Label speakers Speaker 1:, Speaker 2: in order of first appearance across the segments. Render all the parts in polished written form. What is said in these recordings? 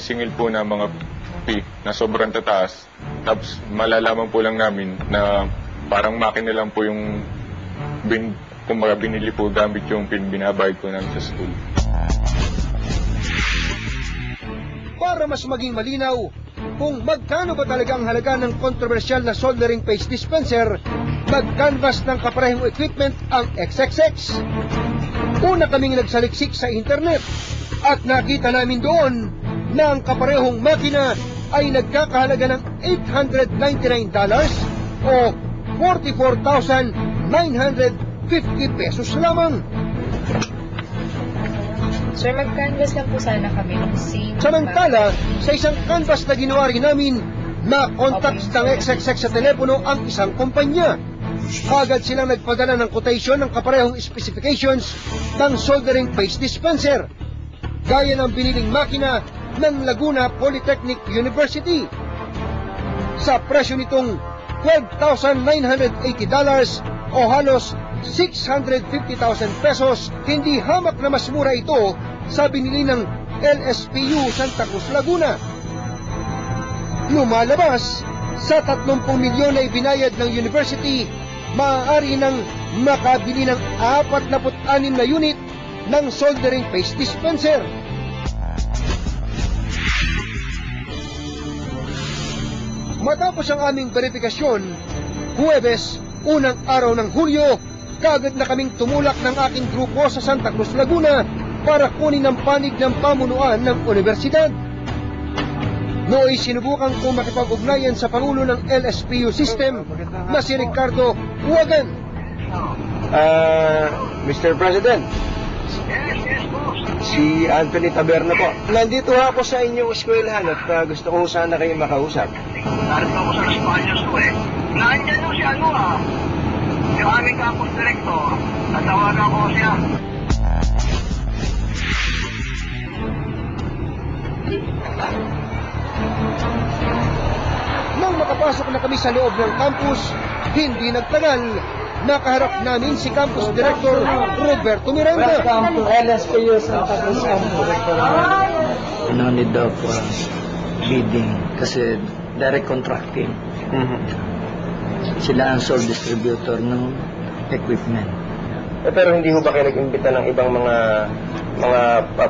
Speaker 1: sinisingil po na mga fee na sobrang tataas. Tapos malalaman po lang namin na parang makina lang po yung kumbaga binili po gamit yung binabayad po namin sa school.
Speaker 2: Para mas maging malinaw kung magkano ba talaga ang halaga ng kontrobersyal na soldering paste dispenser, nag-canvas ng kaparehong equipment ang XXX. Una kaming nagsaliksik sa internet at nakita namin doon na ang kaparehong makina ay nagkakahalaga ng $899 o 44,950 pesos lamang.
Speaker 3: Sir, mag-canvas lang po sana kami ng same.
Speaker 2: Samantala, sa isang canvas na ginawa rin namin, na-contact ng XXX sa telepono ang isang kumpanya. Agad silang nagpadala ng quotation ng kaparehong specifications ng soldering paste dispenser, gaya ng biniling makina ng Laguna Polytechnic University. Sa presyo nitong $12,980 o halos 650,000 pesos, hindi hamak na mas mura ito sa binili ng LSPU Santa Cruz, Laguna. Lumalabas, sa 30 milyon na ibinayad ng university, maaari nang makabili ng 46 na unit ng soldering paste dispenser. Matapos ang aming verifikasyon, Huwebes, unang araw ng Hulyo, kaagad na kaming tumulak ng aking grupo sa Santa Cruz, Laguna para kunin ang panig ng pamunuan ng universidad. Nooy sinubukan kong makipag-ugnayan sa Pangulo ng LSPU System na si Ricardo Huagan.
Speaker 4: Mr. President, si Anthony Taberna po. Nandito ako sa inyong eskwelahan at gusto ko sana kayo makausap.
Speaker 5: Narito ako sa Espanyol ko eh. Nandiyan mo si yung aming campus director. Natawagan ko siya.
Speaker 2: Nang makapasok na kami sa loob ng campus, hindi nagtagal, nakaharap namin si Campus Director Roberto Miranda.
Speaker 6: Welcome to LSPU Santa Cruz Campus.
Speaker 7: No need of bidding kasi direct contracting. Sila ang sole distributor ng equipment.
Speaker 4: Pero hindi ho ba kayo nag-imbita ng ibang mga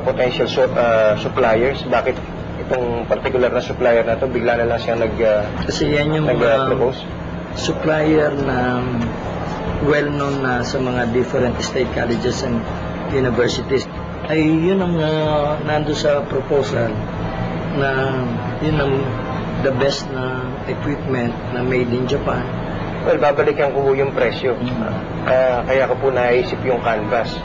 Speaker 4: potential suppliers? Bakit itong particular na supplier na to bigla na lang siya
Speaker 7: kasi yan yung
Speaker 4: propose?
Speaker 7: Supplier na well-known na sa mga different state colleges and universities. Ay yun ang nando sa proposal na yun ang the best na equipment na made in Japan.
Speaker 4: Well, babalikan ko yung presyo. Kaya ko po naisip yung canvas.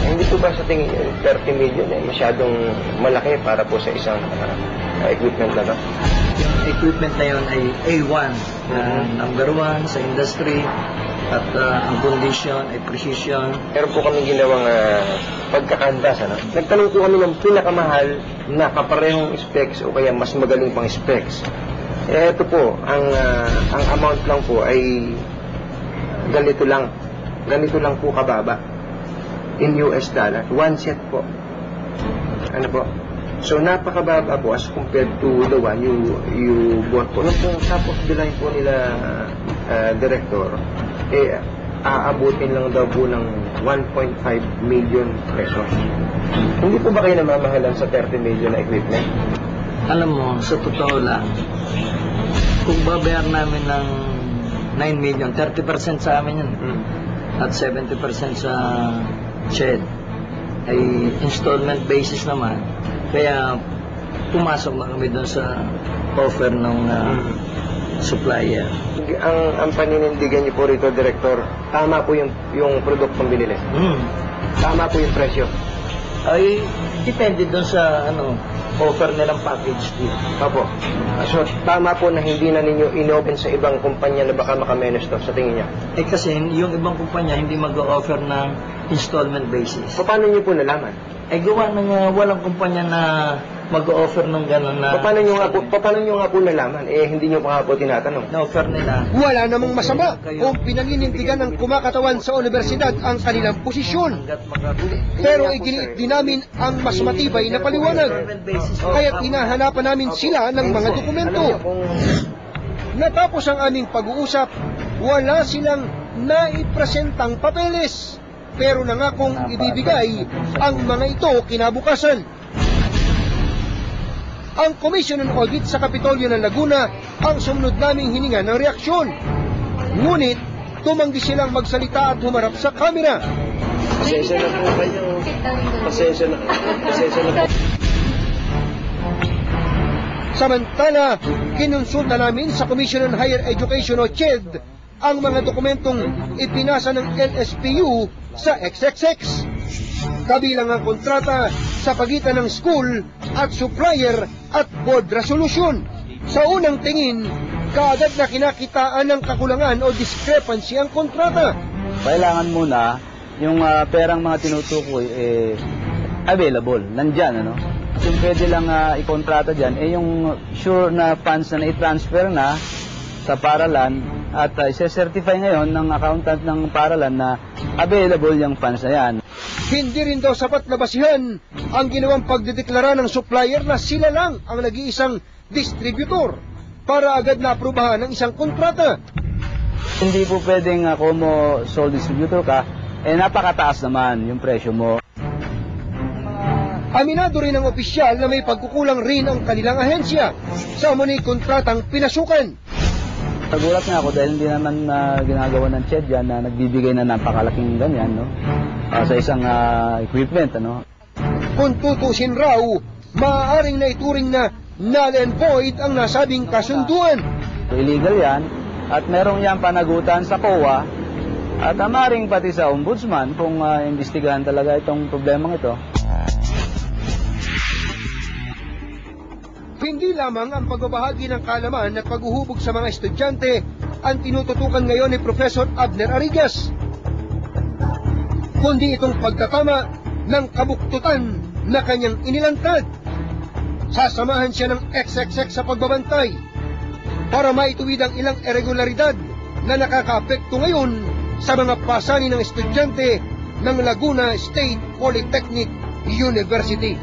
Speaker 4: Hindi po ba sa tingin 30 million masyadong malaki para po sa isang equipment na to?
Speaker 7: Yung equipment na yun ay A1, number 1 sa industry, at ang condition ay precision.
Speaker 4: Meron po kami ginawang pagka-canvas. Nagtanong po kami ng pinakamahal na kaparehong specs o kaya mas magaling pang specs. Ito po, ang amount lang po ay ganito lang po kababa in US dollar, one set po. Ano po? So napakababa po as compared to the one you bought po. Yung pong top of the line po nila director, aabutin lang daw po ng 1.5 million pesos. Hindi po ba kayo namamahalan sa 30 million na equipment?
Speaker 7: Alam mo, sa totoo lang, kung babayar namin ng 9 million, 30% sa amin yun. At 70% sa shed ay installment basis naman. Kaya pumasok na kami doon sa offer ng supplier.
Speaker 4: Ang paninindigan niyo po rito, Director, tama po yung produktong binili. Tama po yung presyo.
Speaker 7: Ay, depende doon sa offer nilang package deal.
Speaker 4: Opo. So, tama po na hindi na ninyo inopen sa ibang kumpanya na baka makamenos to sa tingin niya?
Speaker 7: Eh kasi yung ibang kumpanya hindi mag-offer ng installment basis.
Speaker 4: Paano niyo po nalaman?
Speaker 7: Ay gawa ng walang kumpanya na mag-offer ng gano'n na...
Speaker 4: Paano nyo nga po nalaman? Hindi nyo pa nga po tinatanong.
Speaker 7: Na-offer nila.
Speaker 2: Wala namang masama kung pinaninindigan ng kumakatawan sa universidad ang kanilang posisyon. Pero iginiit din namin ang mas matibay na paliwanag. Kaya't hinahanapan namin sila ng mga dokumento. Natapos ang aming pag-uusap, wala silang naipresentang papeles. Pero nangakong ibibigay ang mga ito kinabukasan. Ang Commission on Audit sa Kapitolyo ng Laguna ang sumunod naming hininga ng reaksyon. Ngunit, tumanggi silang magsalita at humarap sa kamera.
Speaker 4: Pasensya na po kayo. Pasensya na po.
Speaker 2: Samantala, kinonsulta namin sa Commission on Higher Education o CHED ang mga dokumentong ipinasa ng LSPU sa XXX. Kabilang ang kontrata sa pagitan ng school at supplier at board resolution. Sa unang tingin, kaagad na kinakitaan ng kakulangan o discrepancy ang kontrata.
Speaker 8: Kailangan muna yung perang mga tinutukoy available, nandyan, ano? Yung pwede lang ikontrata dyan, yung sure na funds na i-transfer na sa paralan at isa-certify ngayon ng accountant ng paralan na available yung funds na yan.
Speaker 2: Hindi rin daw sapat na basihan ang ginawang pagdedeklara ng supplier na sila lang ang nag-iisang distributor para agad na aprubahan ng isang kontrata.
Speaker 8: Hindi po pwedeng ako mo sole distributor ka, napakataas naman yung presyo mo.
Speaker 2: Aminado rin ang opisyal na may pagkukulang rin ang kanilang ahensya sa umano'y kontratang pinasukan.
Speaker 8: Nagulat nga ako dahil hindi naman ginagawa ng CHED yan na nagbibigay na napakalaking ganyan, no? Sa isang equipment, ano?
Speaker 2: Kung tutusin raw, maaaring naituring na null and void ang nasabing kasunduan.
Speaker 8: Illegal yan at merong yan panagutan sa COA at maaaring pati sa ombudsman kung imbestigahan talaga itong problemang ito.
Speaker 2: Hindi lamang ang pagbabahagi ng kaalaman at paghuhubog sa mga estudyante ang tinututukan ngayon ni Professor Abner Arigas, kundi itong pagtatama ng kabuktutan na kanyang inilantad. Sasamahan siya ng XXX sa pagbabantay para maituwid ang ilang irregularidad na nakakaapekto ngayon sa mga pasanin ng estudyante ng Laguna State Polytechnic University.